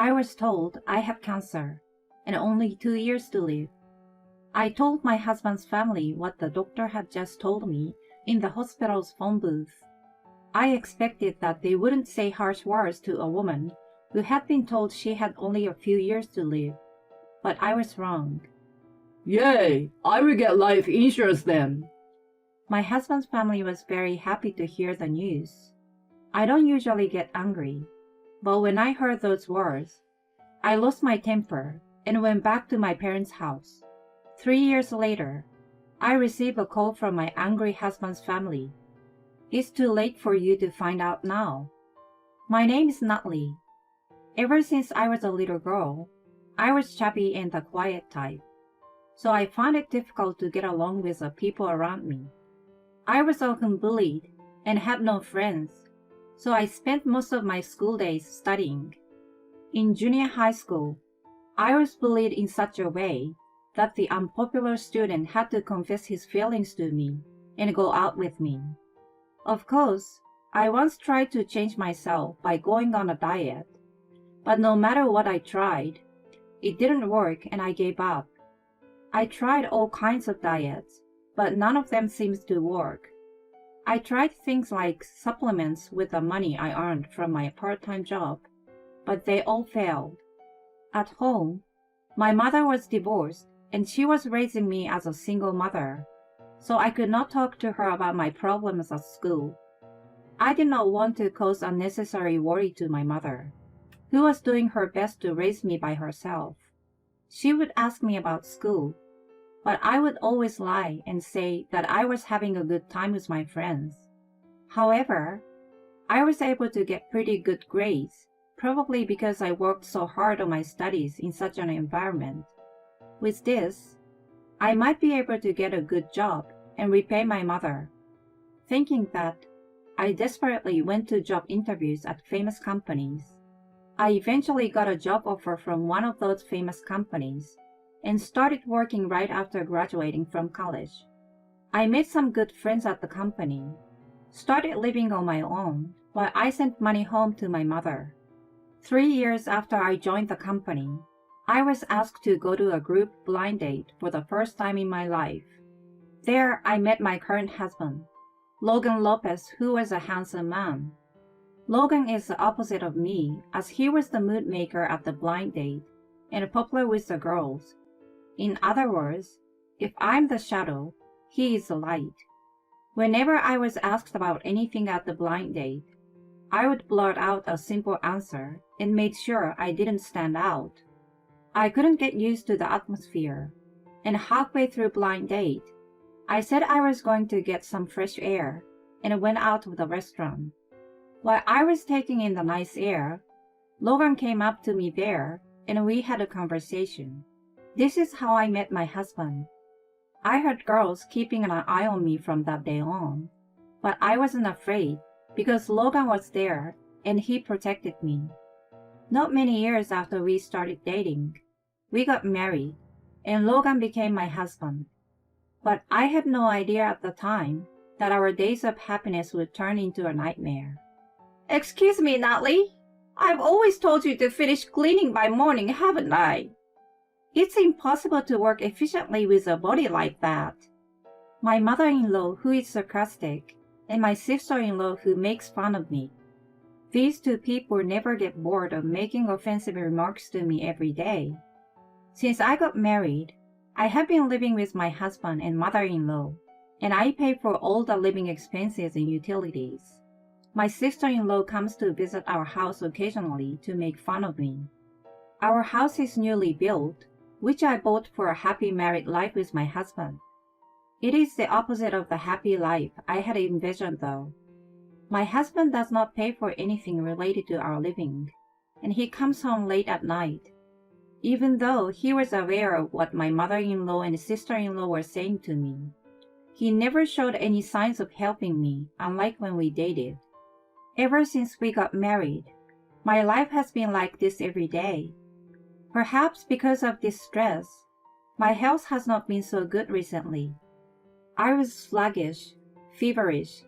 I was told I have cancer and only 2 years to live. I told my husband's family what the doctor had just told me in the hospital's phone booth. I expected that they wouldn't say harsh words to a woman who had been told she had only a few years to live, but I was wrong. Yay! I will get life insurance then. My husband's family was very happy to hear the news. I don't usually get angry, but when I heard those words, I lost my temper and went back to my parents' house. 3 years later, I received a call from my angry husband's family. It's too late for you to find out now. My name is Natalie. Ever since I was a little girl, I was chubby and the quiet type, so I found it difficult to get along with the people around me. I was often bullied and had no friends, so I spent most of my school days studying. In junior high school, I was bullied in such a way that the unpopular student had to confess his feelings to me and go out with me. Of course, I once tried to change myself by going on a diet, but no matter what I tried, it didn't work and I gave up. I tried all kinds of diets, but none of them seems to work. I tried things like supplements with the money I earned from my part-time job, but they all failed. At home, my mother was divorced and she was raising me as a single mother, so I could not talk to her about my problems at school. I did not want to cause unnecessary worry to my mother, who was doing her best to raise me by herself. She would ask me about school, but I would always lie and say that I was having a good time with my friends. However, I was able to get pretty good grades, probably because I worked so hard on my studies in such an environment. With this, I might be able to get a good job and repay my mother. Thinking that, I desperately went to job interviews at famous companies. I eventually got a job offer from one of those famous companies and started working right after graduating from college. I made some good friends at the company, started living on my own while I sent money home to my mother. 3 years after I joined the company, I was asked to go to a group blind date for the first time in my life. There I met my current husband, Logan Lopez, who was a handsome man. Logan is the opposite of me, as he was the mood maker at the blind date and popular with the girls. In other words, if I'm the shadow, he is the light. Whenever I was asked about anything at the blind date, I would blurt out a simple answer and made sure I didn't stand out. I couldn't get used to the atmosphere, and halfway through blind date, I said I was going to get some fresh air and went out of the restaurant. While I was taking in the nice air, Logan came up to me there and we had a conversation. This is how I met my husband. I heard girls keeping an eye on me from that day on, but I wasn't afraid because Logan was there and he protected me. Not many years after we started dating, we got married and Logan became my husband. But I had no idea at the time that our days of happiness would turn into a nightmare. Excuse me, Natalie. I've always told you to finish cleaning by morning, haven't I? It's impossible to work efficiently with a body like that. My mother-in-law, who is sarcastic, and my sister-in-law, who makes fun of me. These two people never get bored of making offensive remarks to me every day. Since I got married, I have been living with my husband and mother-in-law, and I pay for all the living expenses and utilities. My sister-in-law comes to visit our house occasionally to make fun of me. Our house is newly built, which I bought for a happy married life with my husband. It is the opposite of the happy life I had envisioned though. My husband does not pay for anything related to our living, and he comes home late at night. Even though he was aware of what my mother-in-law and sister-in-law were saying to me, he never showed any signs of helping me, unlike when we dated. Ever since we got married, my life has been like this every day. Perhaps because of this stress, my health has not been so good recently. I was sluggish, feverish,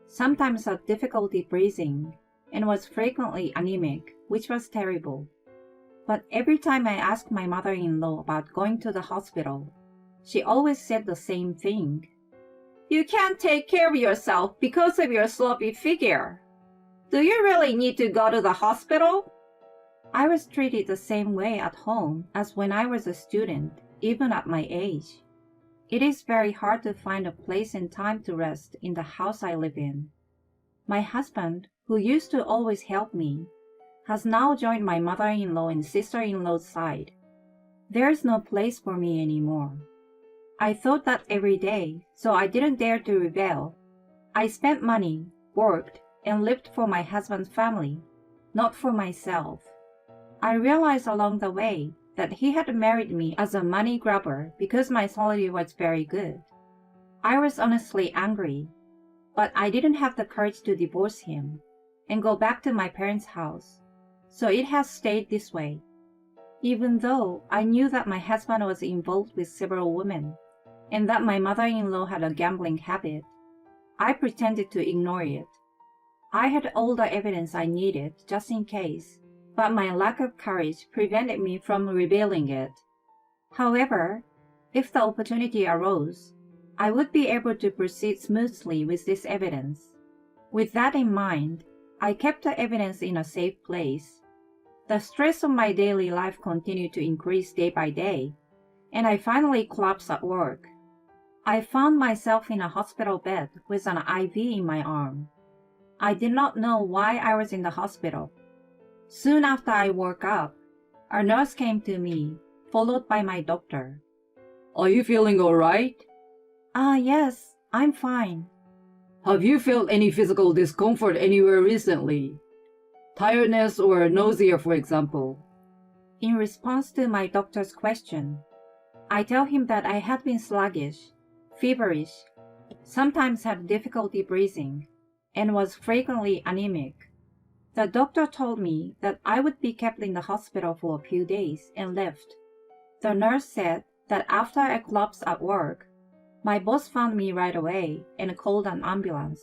sometimes had difficulty breathing, and was frequently anemic, which was terrible. But every time I asked my mother-in-law about going to the hospital, she always said the same thing. You can't take care of yourself because of your sloppy figure. Do you really need to go to the hospital? I was treated the same way at home as when I was a student, even at my age. It is very hard to find a place and time to rest in the house I live in. My husband, who used to always help me, has now joined my mother-in-law and sister-in-law's side. There is no place for me anymore. I thought that every day, so I didn't dare to rebel. I spent money, worked, and lived for my husband's family, not for myself. I realized along the way that he had married me as a money grabber because my salary was very good. I was honestly angry, but I didn't have the courage to divorce him and go back to my parents' house, so it has stayed this way. Even though I knew that my husband was involved with several women and that my mother-in-law had a gambling habit, I pretended to ignore it. I had all the evidence I needed just in case, but my lack of courage prevented me from revealing it. However, if the opportunity arose, I would be able to proceed smoothly with this evidence. With that in mind, I kept the evidence in a safe place. The stress of my daily life continued to increase day by day, and I finally collapsed at work. I found myself in a hospital bed with an IV in my arm. I did not know why I was in the hospital. Soon after I woke up, a nurse came to me, followed by my doctor. Are you feeling alright? Yes, I'm fine. Have you felt any physical discomfort anywhere recently? Tiredness or nausea, for example? In response to my doctor's question, I tell him that I had been sluggish, feverish, sometimes had difficulty breathing, and was frequently anemic. The doctor told me that I would be kept in the hospital for a few days and left. The nurse said that after I collapsed at work, my boss found me right away and called an ambulance.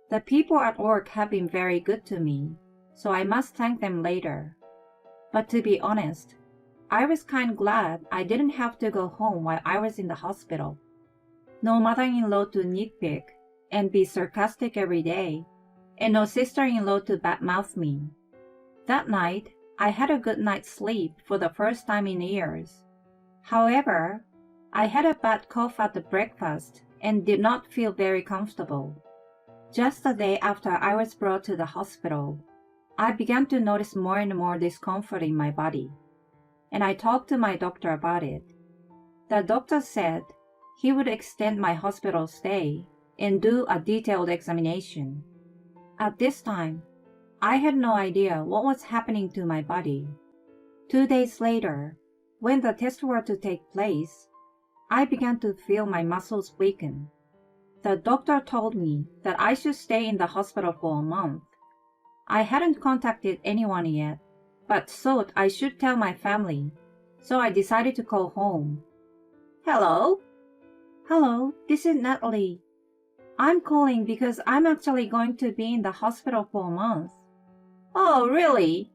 The people at work have been very good to me, so I must thank them later. But to be honest, I was kind of glad I didn't have to go home while I was in the hospital. No mother-in-law to nitpick and be sarcastic every day, and no sister-in-law to badmouth me. That night, I had a good night's sleep for the first time in years. However, I had a bad cough at the breakfast and did not feel very comfortable. Just the day after I was brought to the hospital, I began to notice more and more discomfort in my body, and I talked to my doctor about it. The doctor said he would extend my hospital stay and do a detailed examination. At this time, I had no idea what was happening to my body. 2 days later, when the tests were to take place, I began to feel my muscles weaken. The doctor told me that I should stay in the hospital for a month. I hadn't contacted anyone yet, but thought I should tell my family, so I decided to call home. Hello? Hello, this is Natalie. I'm calling because I'm actually going to be in the hospital for a month. Oh, really?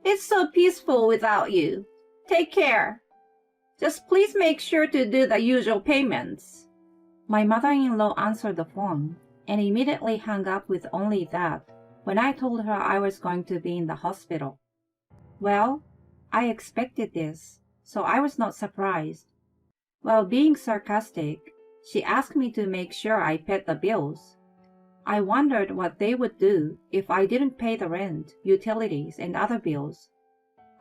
It's so peaceful without you. Take care. Just please make sure to do the usual payments. My mother-in-law answered the phone and immediately hung up with only that when I told her I was going to be in the hospital. Well, I expected this, so I was not surprised. While being sarcastic, she asked me to make sure I paid the bills. I wondered what they would do if I didn't pay the rent, utilities, and other bills.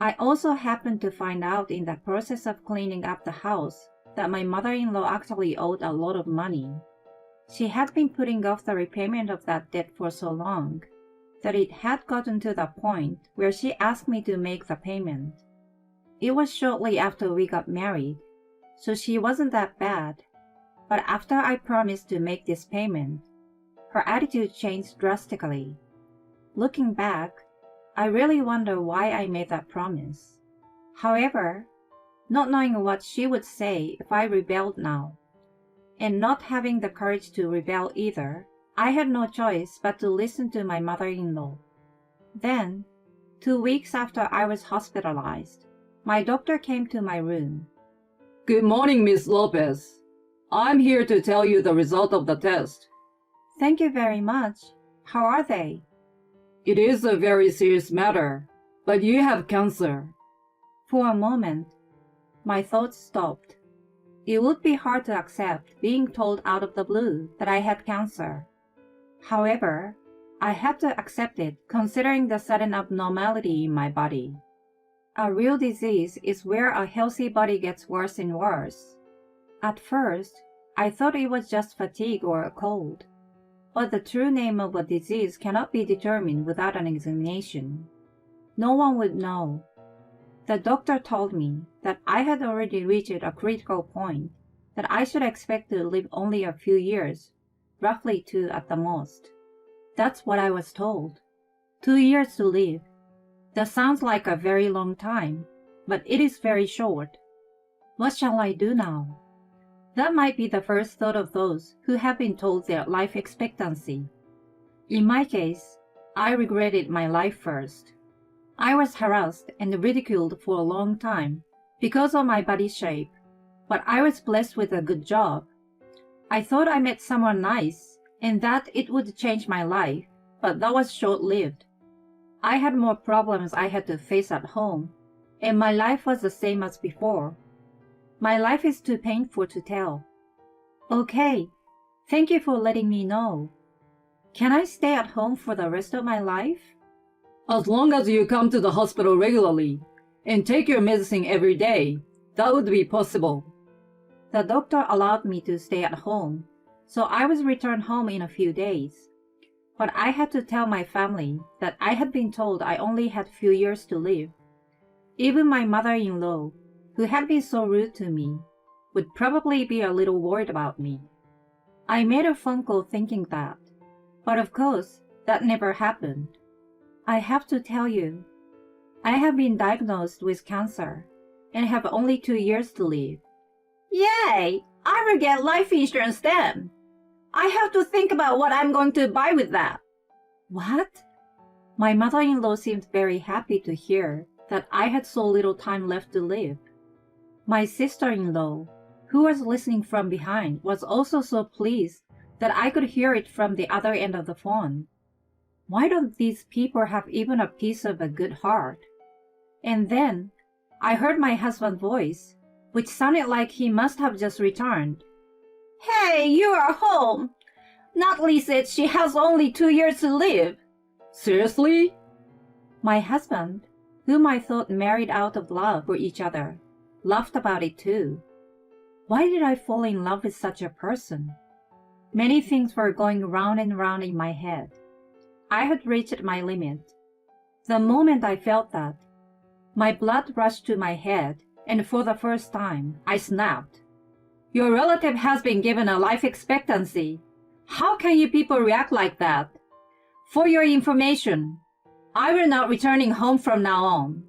I also happened to find out in the process of cleaning up the house that my mother-in-law actually owed a lot of money. She had been putting off the repayment of that debt for so long that it had gotten to the point where she asked me to make the payment. It was shortly after we got married, so she wasn't that bad. But after I promised to make this payment, her attitude changed drastically. Looking back, I really wonder why I made that promise. However, not knowing what she would say if I rebelled now, and not having the courage to rebel either, I had no choice but to listen to my mother-in-law. Then, 2 weeks after I was hospitalized, My doctor came to my room. Good morning, Miss Lopez. I'm here to tell you the result of the test. Thank you very much. How are they? It is a very serious matter, but you have cancer. For a moment, my thoughts stopped. It would be hard to accept being told out of the blue that I had cancer. However, I had to accept it considering the sudden abnormality in my body. A real disease is where a healthy body gets worse and worse. At first, I thought it was just fatigue or a cold. But the true name of a disease cannot be determined without an examination. No one would know. The doctor told me that I had already reached a critical point, that I should expect to live only a few years, roughly 2 at the most. That's what I was told. 2 years to live. That sounds like a very long time, but it is very short. What shall I do now? That might be the first thought of those who have been told their life expectancy. In my case, I regretted my life first. I was harassed and ridiculed for a long time because of my body shape, but I was blessed with a good job. I thought I met someone nice and that it would change my life, but that was short-lived. I had more problems I had to face at home, and my life was the same as before. My life is too painful to tell. Okay, thank you for letting me know. Can I stay at home for the rest of my life? As long as you come to the hospital regularly and take your medicine every day, that would be possible. The doctor allowed me to stay at home, so I was returned home in a few days. But I had to tell my family that I had been told I only had few years to live. Even my mother-in-law, who had been so rude to me, would probably be a little worried about me. I made a phone call thinking that, but of course, that never happened. I have to tell you, I have been diagnosed with cancer and have only 2 years to live. Yay! I will get life insurance then. I have to think about what I'm going to buy with that. What? My mother-in-law seemed very happy to hear that I had so little time left to live. My sister-in-law, who was listening from behind, was also so pleased that I could hear it from the other end of the phone. Why don't these people have even a piece of a good heart? And then I heard my husband's voice, which sounded like he must have just returned. Hey, you are home. Natalie said she has only 2 years to live. Seriously? My husband, whom I thought married out of love for each other, laughed about it too. Why did I fall in love with such a person? Many things were going round and round in my head. I had reached my limit. The moment I felt that, my blood rushed to my head, and for the first time, I snapped. Your relative has been given a life expectancy. How can you people react like that? For your information, I will not returning home from now on.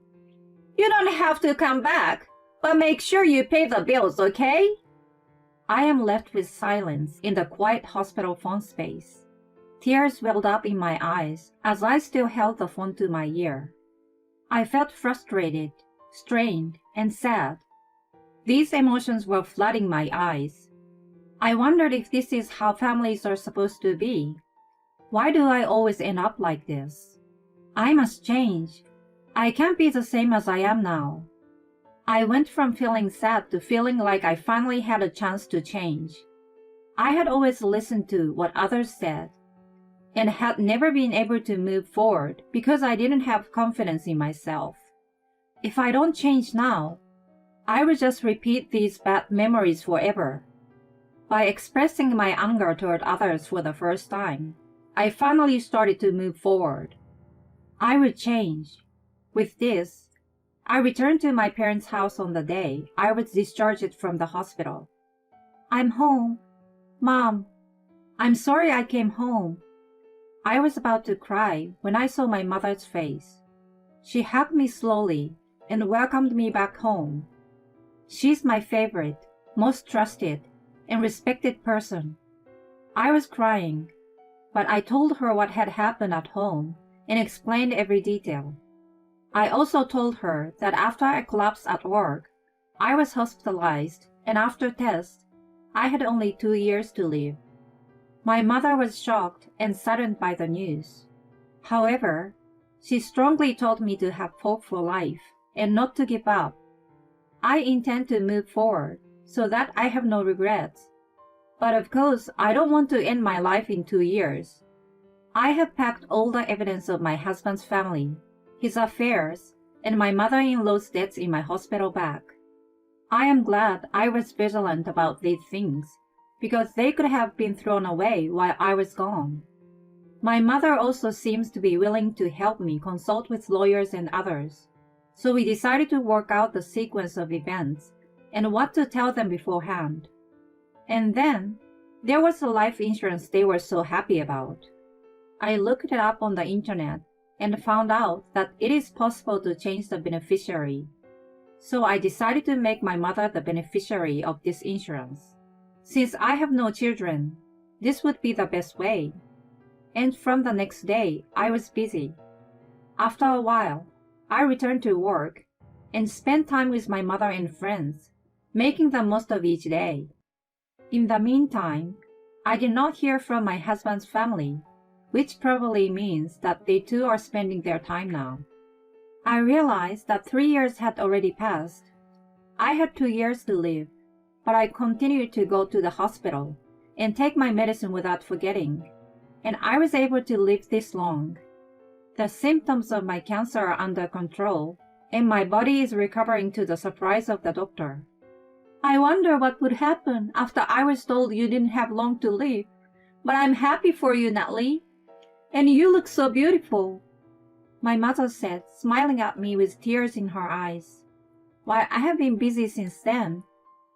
You don't have to come back, but make sure you pay the bills, okay? I am left with silence in the quiet hospital phone space. Tears welled up in my eyes as I still held the phone to my ear. I felt frustrated, strained, and sad. These emotions were flooding my eyes. I wondered if this is how families are supposed to be. Why do I always end up like this? I must change. I can't be the same as I am now. I went from feeling sad to feeling like I finally had a chance to change. I had always listened to what others said, and had never been able to move forward because I didn't have confidence in myself. If I don't change now, I will just repeat these bad memories forever. By expressing my anger toward others for the first time, I finally started to move forward. I would change. With this, I returned to my parents' house on the day I was discharged from the hospital. I'm home. Mom, I'm sorry I came home. I was about to cry when I saw my mother's face. She hugged me slowly and welcomed me back home. She's my favorite, most trusted, and respected person. I was crying, but I told her what had happened at home and explained every detail. I also told her that after I collapsed at work, I was hospitalized, and after tests, I had only 2 years to live. My mother was shocked and saddened by the news. However, she strongly told me to have hope for life and not to give up. I intend to move forward so that I have no regrets. But of course, I don't want to end my life in 2 years. I have packed all the evidence of my husband's family, his affairs, and my mother-in-law's debts in my hospital bag. I am glad I was vigilant about these things, because they could have been thrown away while I was gone. My mother also seems to be willing to help me consult with lawyers and others, so we decided to work out the sequence of events and what to tell them beforehand. And then, there was the life insurance they were so happy about. I looked it up on the internet and found out that it is possible to change the beneficiary. So I decided to make my mother the beneficiary of this insurance. Since I have no children, this would be the best way. And from the next day, I was busy. After a while, I returned to work and spent time with my mother and friends, making the most of each day. In the meantime, I did not hear from my husband's family, which probably means that they too are spending their time now. I realized that 3 years had already passed. I had 2 years to live, but I continued to go to the hospital and take my medicine without forgetting, and I was able to live this long. The symptoms of my cancer are under control, and my body is recovering to the surprise of the doctor. I wonder what would happen after I was told you didn't have long to live, but I'm happy for you, Natalie. And you look so beautiful, my mother said, smiling at me with tears in her eyes. While I have been busy since then,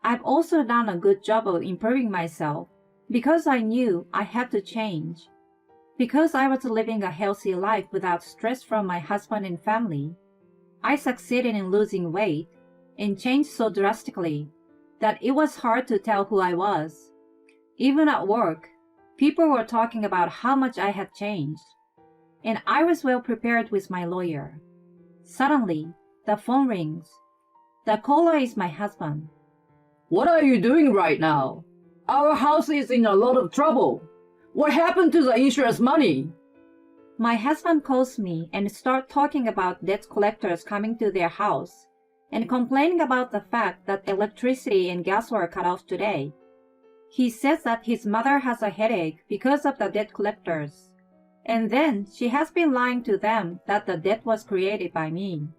I've also done a good job of improving myself because I knew I had to change. Because I was living a healthy life without stress from my husband and family, I succeeded in losing weight and changed so drastically that it was hard to tell who I was. Even at work, people were talking about how much I had changed, and I was well prepared with my lawyer. Suddenly, the phone rings. The caller is my husband. What are you doing right now? Our house is in a lot of trouble. What happened to the insurance money? My husband calls me and starts talking about debt collectors coming to their house and complaining about the fact that electricity and gas were cut off today. He says that his mother has a headache because of the debt collectors, and then she has been lying to them that the debt was created by me.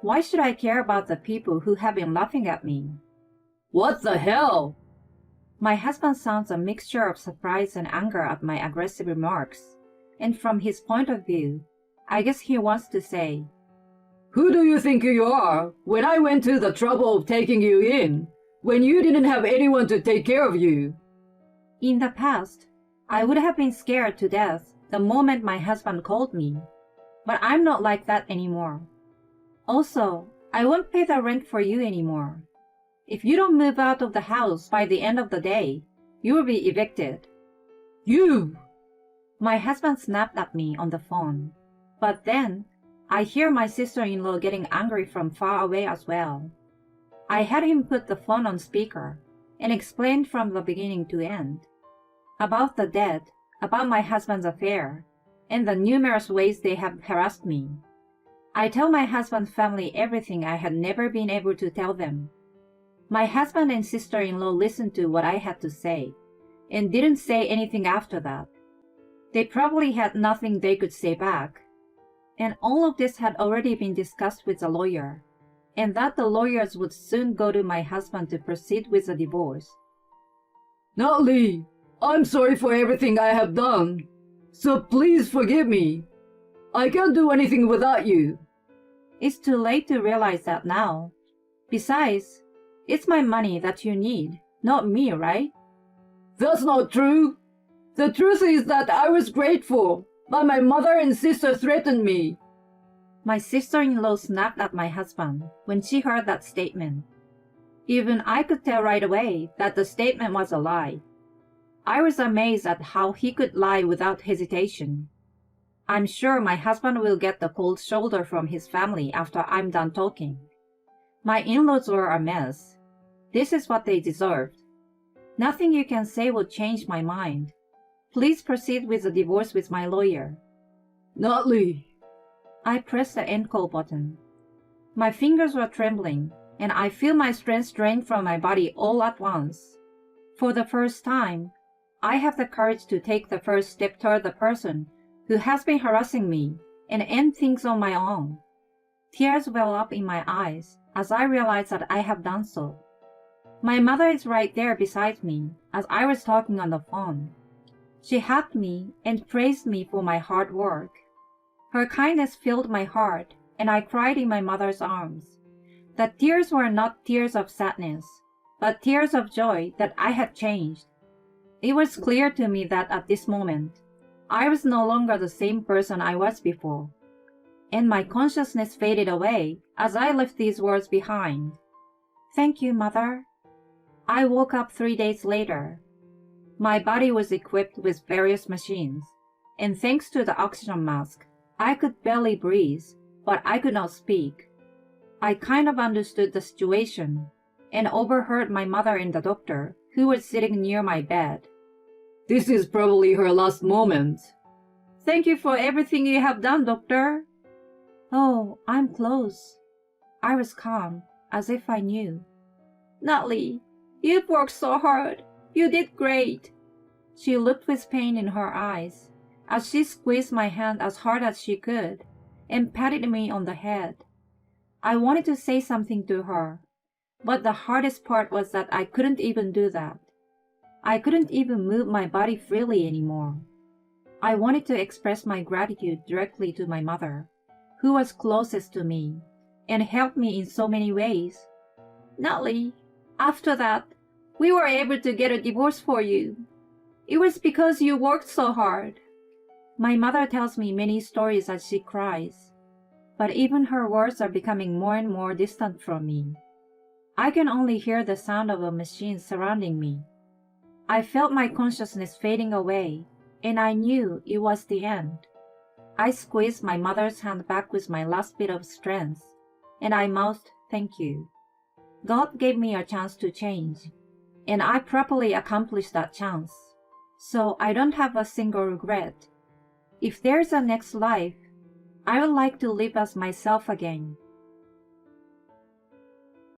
Why should I care about the people who have been laughing at me? What the hell? My husband sounds a mixture of surprise and anger at my aggressive remarks, and from his point of view, I guess he wants to say, Who do you think you are when I went to the trouble of taking you in, when you didn't have anyone to take care of you? In the past, I would have been scared to death the moment my husband called me, but I'm not like that anymore. Also, I won't pay the rent for you anymore. If you don't move out of the house by the end of the day, you will be evicted. You! My husband snapped at me on the phone, but then I hear my sister-in-law getting angry from far away as well. I had him put the phone on speaker and explained from the beginning to end about the debt, about my husband's affair, and the numerous ways they have harassed me. I tell my husband's family everything I had never been able to tell them. My husband and sister-in-law listened to what I had to say and didn't say anything after that. They probably had nothing they could say back. And all of this had already been discussed with the lawyer, and that the lawyers would soon go to my husband to proceed with the divorce. Natalie, I'm sorry for everything I have done, so please forgive me. I can't do anything without you. It's too late to realize that now. Besides, it's my money that you need, not me, right? That's not true. The truth is that I was grateful, but my mother and sister threatened me. My sister-in-law snapped at my husband when she heard that statement. Even I could tell right away that the statement was a lie. I was amazed at how he could lie without hesitation. I'm sure my husband will get the cold shoulder from his family after I'm done talking. My in-laws were a mess. This is what they deserved. Nothing you can say will change my mind. Please proceed with the divorce with my lawyer. Natalie. I pressed the end call button. My fingers were trembling, and I feel my strength drain from my body all at once. For the first time, I have the courage to take the first step toward the person who has been harassing me and end things on my own. Tears well up in my eyes as I realize that I have done so. My mother is right there beside me as I was talking on the phone. She hugged me and praised me for my hard work. Her kindness filled my heart, and I cried in my mother's arms. The tears were not tears of sadness, but tears of joy that I had changed. It was clear to me that at this moment, I was no longer the same person I was before, and my consciousness faded away as I left these words behind. Thank you, Mother. I woke up 3 days later. My body was equipped with various machines, and thanks to the oxygen mask, I could barely breathe, but I could not speak. I kind of understood the situation and overheard my mother and the doctor, who was sitting near my bed. This is probably her last moment. Thank you for everything you have done, doctor. Oh, I'm close. I was calm, as if I knew. Natalie, you've worked so hard. You did great. She looked with pain in her eyes as she squeezed my hand as hard as she could and patted me on the head. I wanted to say something to her, but the hardest part was that I couldn't even do that. I couldn't even move my body freely anymore. I wanted to express my gratitude directly to my mother, who was closest to me and helped me in so many ways. Natalie, after that, we were able to get a divorce for you. It was because you worked so hard. My mother tells me many stories as she cries, but even her words are becoming more and more distant from me. I can only hear the sound of a machine surrounding me. I felt my consciousness fading away, and I knew it was the end. I squeezed my mother's hand back with my last bit of strength, and I mouthed, "Thank you." God gave me a chance to change, and I properly accomplished that chance, so I don't have a single regret. If there's a next life, I would like to live as myself again.